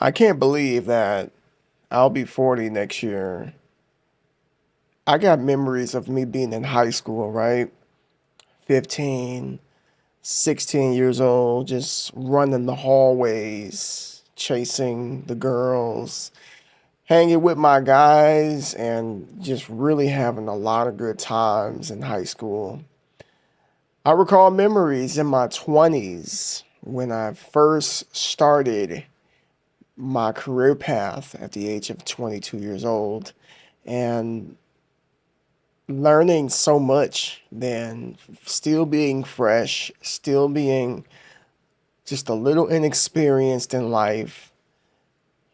I can't believe that I'll be 40 next year. I got memories of me being in high school, right? 15, 16 years old, just running the hallways, chasing the girls, hanging with my guys, and just really having a lot of good times in high school. I recall memories in my 20s when I first started my career path at the age of 22 years old and learning so much, then still being fresh, still being just a little inexperienced in life.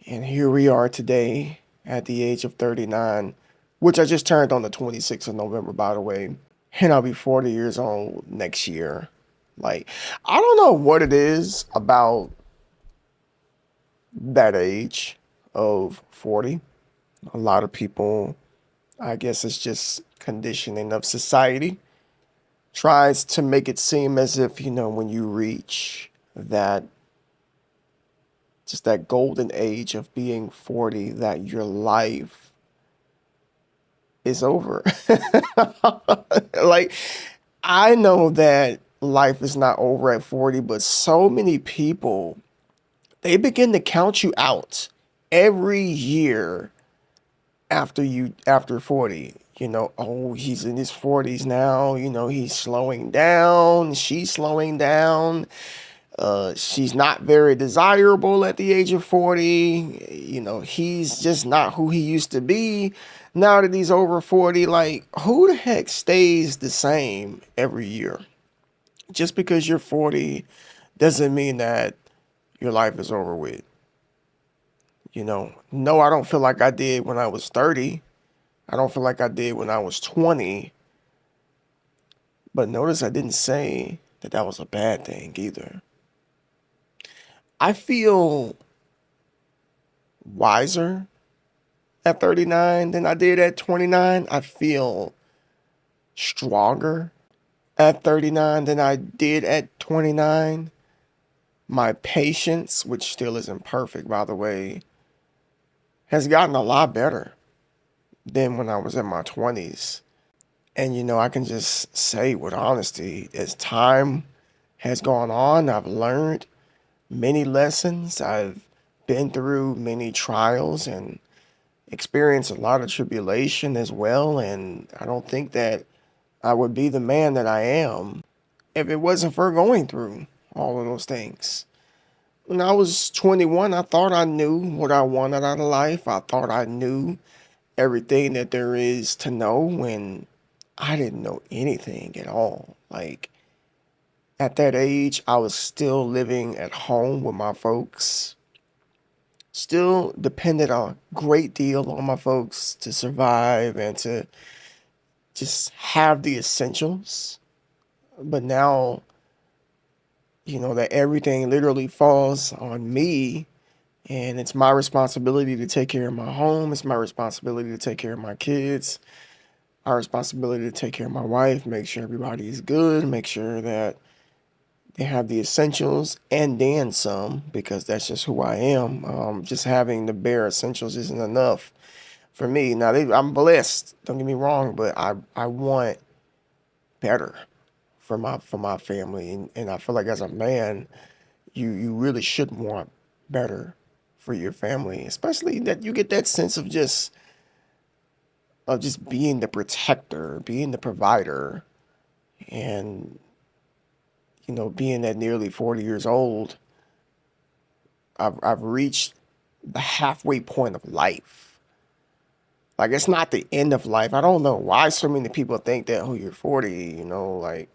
And here we are today at the age of 39, which I just turned on the 26th of November, by the way. And I'll be 40 years old next year. Like, I don't know what it is about that age of 40. A lot of people, I guess it's just conditioning of society, tries to make it seem as if, when you reach that, just that golden age of being 40, that your life is over. Like, I know that life is not over at 40, but so many people, they begin to count you out every year after 40. Oh, he's in his 40s now, he's slowing down, she's slowing down. She's not very desirable at the age of 40. He's just not who he used to be now that he's over 40. Like, who the heck stays the same every year? Just because you're 40 doesn't mean that your life is over with. No, I don't feel like I did when I was 30. I don't feel like I did when I was 20. But notice I didn't say that that was a bad thing either. I feel wiser at 39 than I did at 29. I feel stronger at 39 than I did at 29. My patience, which still isn't perfect, by the way, has gotten a lot better than when I was in my 20s. And, I can just say with honesty, as time has gone on, I've learned many lessons. I've been through many trials and experienced a lot of tribulation as well. And I don't think that I would be the man that I am if it wasn't for going through all of those things. When I was 21, I thought I knew what I wanted out of life. I thought I knew everything that there is to know when I didn't know anything at all. Like, at that age, I was still living at home with my folks, still depended a great deal on my folks to survive and to just have the essentials. But now, that everything literally falls on me, and it's my responsibility to take care of my home. It's my responsibility to take care of my kids. Our responsibility to take care of my wife, make sure everybody is good, make sure that they have the essentials and then some, because that's just who I am. Just having the bare essentials isn't enough for me. Now, I'm blessed. Don't get me wrong, but I want better for my family, and I feel like as a man, you really should want better for your family, especially that you get that sense of just being the protector, being the provider, and being at nearly 40 years old, I've reached the halfway point of life. Like, it's not the end of life. I don't know why so many people think that, oh, you're 40, like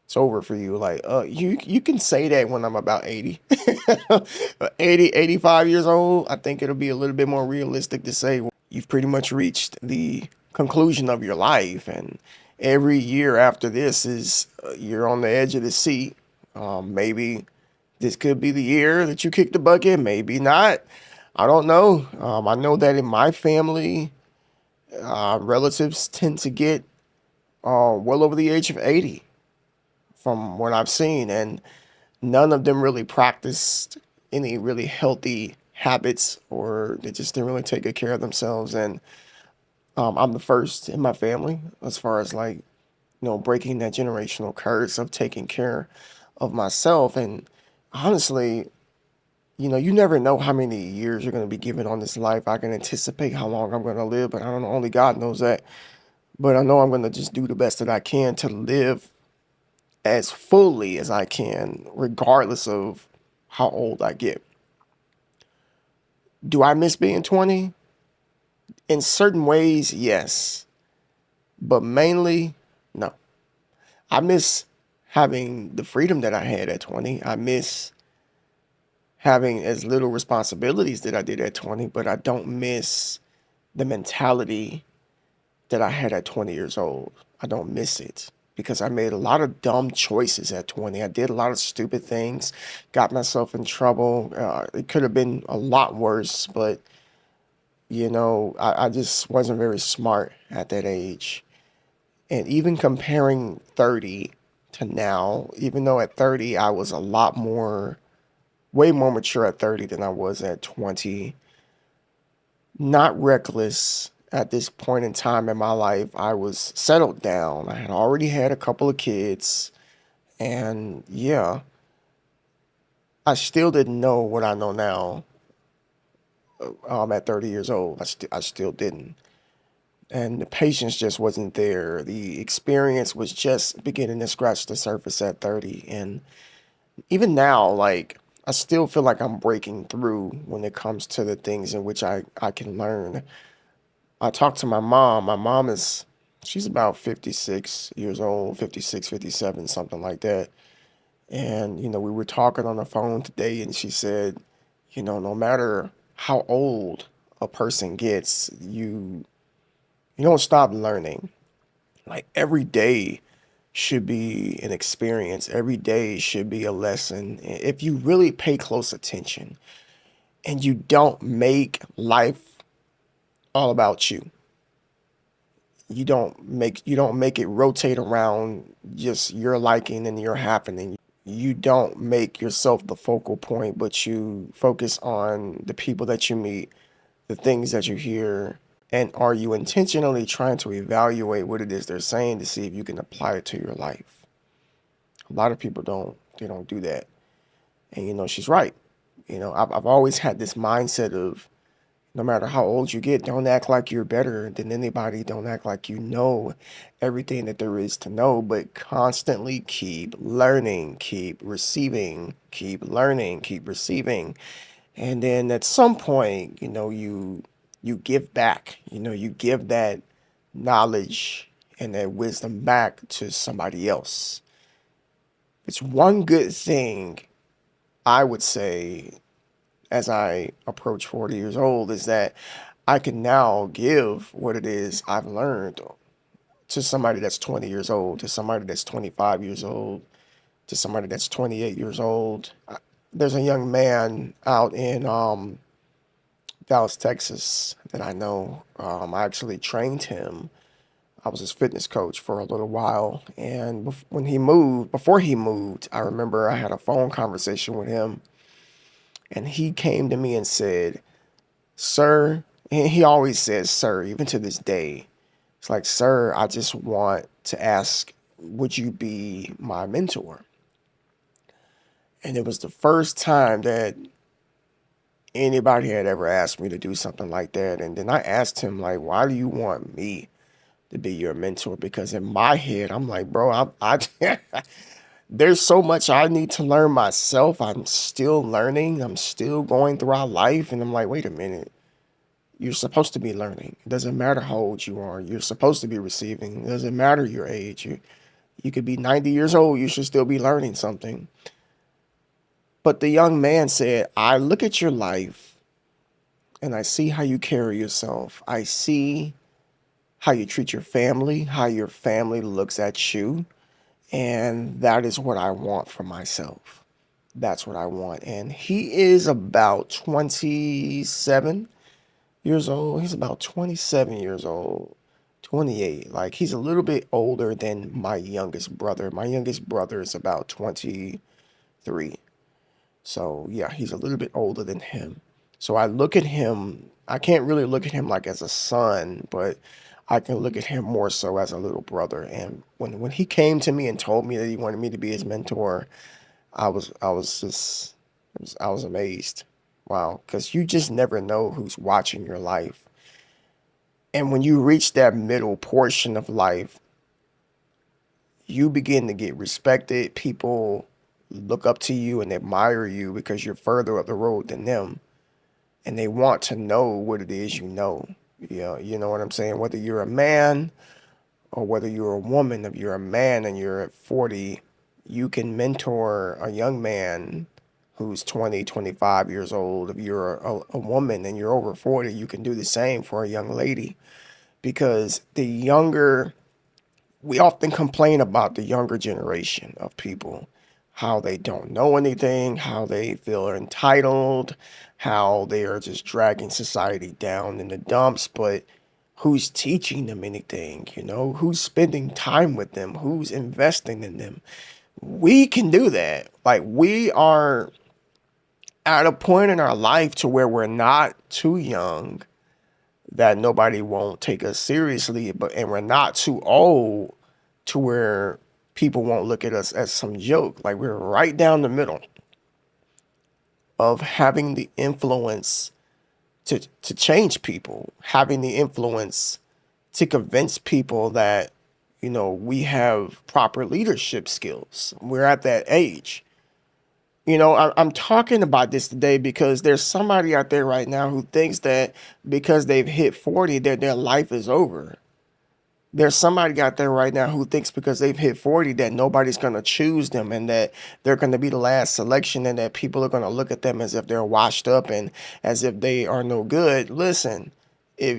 it's over for you. Like, you can say that when I'm about 80. 80, 85 years old. I think it'll be a little bit more realistic to say you've pretty much reached the conclusion of your life, and every year after this is you're on the edge of the seat. Maybe this could be the year that you kick the bucket, maybe not. I don't know. I know that in my family, relatives tend to get well over the age of 80 from what I've seen, and none of them really practiced any really healthy habits, or they just didn't really take good care of themselves. And I'm the first in my family as far as like, breaking that generational curse of taking care of myself. And honestly, you never know how many years you're going to be given on this life. I can anticipate how long I'm going to live, but I don't know. Only God knows that. But I know I'm going to just do the best that I can to live as fully as I can, regardless of how old I get. Do I miss being 20? In certain ways, yes. But mainly, no. I miss having the freedom that I had at 20. I miss having as little responsibilities that I did at 20, but I don't miss the mentality that I had at 20 years old. I don't miss it because I made a lot of dumb choices at 20. I did a lot of stupid things, got myself in trouble. It could have been a lot worse, but I just wasn't very smart at that age. And even comparing 30 to now, even though at 30 I was a lot more, way more mature at 30 than I was at 20, not reckless at this point in time in my life. I was settled down. I had already had a couple of kids. And yeah, I still didn't know what I know now at 30 years old. I still didn't. And the patience just wasn't there. The experience was just beginning to scratch the surface at 30. And even now, like, I still feel like I'm breaking through when it comes to the things in which I can learn. I talked to my mom. She's about 56 years old, 56, 57, something like that. And, we were talking on the phone today, and she said, no matter how old a person gets, you don't stop learning. Like every day should be an experience. Every day should be a lesson. If you really pay close attention and you don't make life all about you, you don't make it rotate around just your liking and your happening. You don't make yourself the focal point, but you focus on the people that you meet, the things that you hear, and are you intentionally trying to evaluate what it is they're saying to see if you can apply it to your life? A lot of people don't do that. And she's right. I've always had this mindset of no matter how old you get, don't act like you're better than anybody. Don't act like you know everything that there is to know, but constantly keep learning, keep receiving, keep learning, keep receiving. And then at some point, you give back. You give that knowledge and that wisdom back to somebody else. It's one good thing I would say as I approach 40 years old is that I can now give what it is I've learned to somebody that's 20 years old, to somebody that's 25 years old, to somebody that's 28 years old. There's a young man out in Dallas, Texas that I know. I actually trained him. I was his fitness coach for a little while. And before he moved, I remember I had a phone conversation with him. And he came to me and said, "Sir," and he always says, "Sir," even to this day. It's like, "Sir, I just want to ask, would you be my mentor?" And it was the first time that anybody had ever asked me to do something like that. And then I asked him, like, "Why do you want me to be your mentor?" Because in my head, I'm like, bro, there's so much I need to learn myself. I'm still learning. I'm still going throughout life. And I'm like, wait a minute. You're supposed to be learning. It doesn't matter how old you are. You're supposed to be receiving. It doesn't matter your age. You could be 90 years old. You should still be learning something. But the young man said, "I look at your life and I see how you carry yourself. I see how you treat your family, how your family looks at you. And that is what I want for myself. That's what I want." And he is about 27 years old. He's about 27 years old, 28. Like he's a little bit older than my youngest brother. My youngest brother is about 23. So yeah, he's a little bit older than him. So I look at him, I can't really look at him like as a son, but I can look at him more so as a little brother. And when he came to me and told me that he wanted me to be his mentor, I was just I was amazed. Wow, because you just never know who's watching your life. And when you reach that middle portion of life, you begin to get respected. People look up to you and admire you because you're further up the road than them. And they want to know what it is you know. Yeah, you know what I'm saying? Whether you're a man or whether you're a woman, if you're a man and you're at 40, you can mentor a young man who's 20, 25 years old. If you're a woman and you're over 40, you can do the same for a young lady because the younger, we often complain about the younger generation of people, how they don't know anything, how they feel entitled, how they are just dragging society down in the dumps. But who's teaching them anything? You know, who's spending time with them? Who's investing in them? We can do that. Like, we are at a point in our life to where we're not too young that nobody won't take us seriously, but and we're not too old to where people won't look at us as some joke. Like, we're right down the middle of having the influence to change people, having the influence to convince people that, you know, we have proper leadership skills. We're at that age. You know, I'm talking about this today because there's somebody out there right now who thinks that because they've hit 40, that their life is over. There's somebody out there right now who thinks because they've hit 40 that nobody's going to choose them and that they're going to be the last selection and that people are going to look at them as if they're washed up and as if they are no good. Listen, if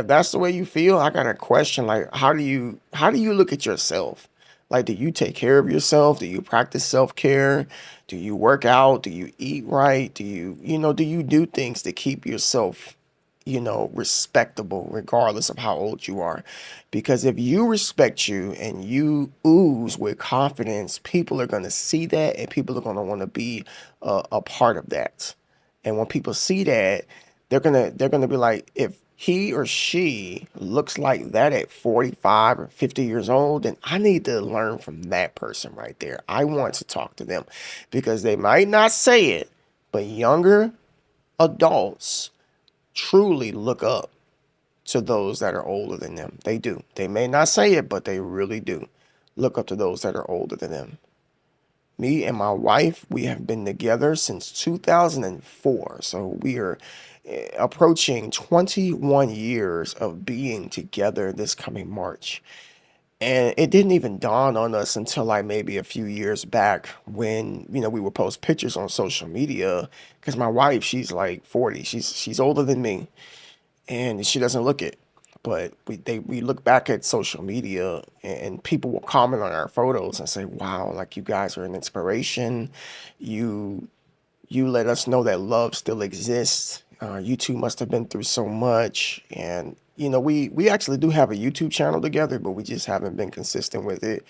that's the way you feel, I got a question. Like, how do you look at yourself? Like, do you take care of yourself? Do you practice self-care? Do you work out? Do you eat right? Do you do things to keep yourself, respectable regardless of how old you are? Because if you respect you and you ooze with confidence, people are going to see that and people are going to want to be a part of that. And when people see that, they're gonna be like, if he or she looks like that at 45 or 50 years old, then I need to learn from that person right there. I want to talk to them because they might not say it, but younger adults truly look up to those that are older than them. They do. They may not say it, but they really do look up to those that are older than them. Me and my wife, we have been together since 2004. So we are approaching 21 years of being together this coming March. And it didn't even dawn on us until like maybe a few years back when, we would post pictures on social media because my wife, she's like 40. She's older than me and she doesn't look it. But we look back at social media and people will comment on our photos and say, "Wow, like you guys are an inspiration. You you let us know that love still exists. You two must have been through so much." And we actually do have a YouTube channel together, but we just haven't been consistent with it.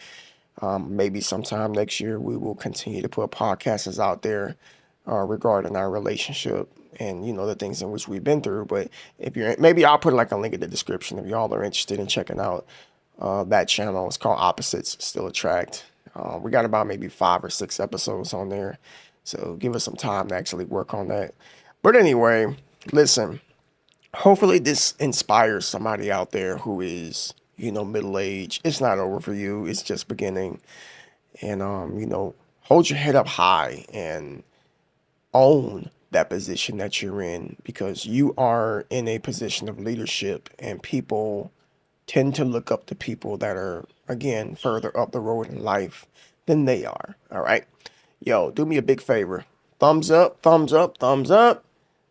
Maybe sometime next year we will continue to put podcasts out there regarding our relationship and the things in which we've been through. But if you're maybe I'll put like a link in the description if y'all are interested in checking out that channel. It's called Opposites Still Attract. We got about maybe 5 or 6 episodes on there, so give us some time to actually work on that. But anyway, listen. Hopefully this inspires somebody out there who is middle age. It's not over for you. It's just beginning. And hold your head up high and own that position that you're in because you are in a position of leadership and people tend to look up to people that are, again, further up the road in life than they are. All right. Yo, do me a big favor. Thumbs up, thumbs up, thumbs up.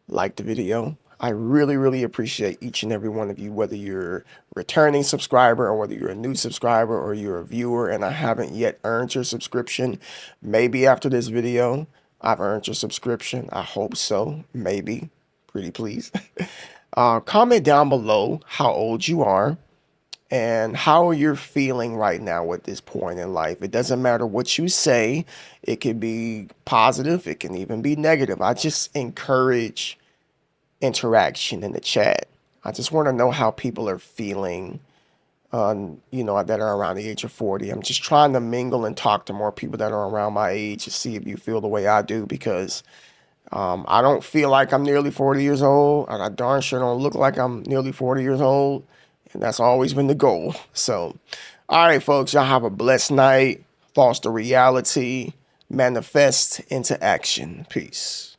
Like the video. I really, really appreciate each and every one of you, whether you're a returning subscriber or whether you're a new subscriber or you're a viewer and I haven't yet earned your subscription. Maybe after this video, I've earned your subscription. I hope so. Maybe. Pretty please. Comment down below how old you are. and how you're feeling right now at this point in life. It doesn't matter what you say. It can be positive. It can even be negative. I just encourage interaction in the chat. I just want to know how people are feeling, that are around the age of 40. I'm just trying to mingle and talk to more people that are around my age to see if you feel the way I do, because I don't feel like I'm nearly 40 years old, and I darn sure don't look like I'm nearly 40 years old. And that's always been the goal. So, all right, folks, y'all have a blessed night. Foster reality, manifest into action. Peace.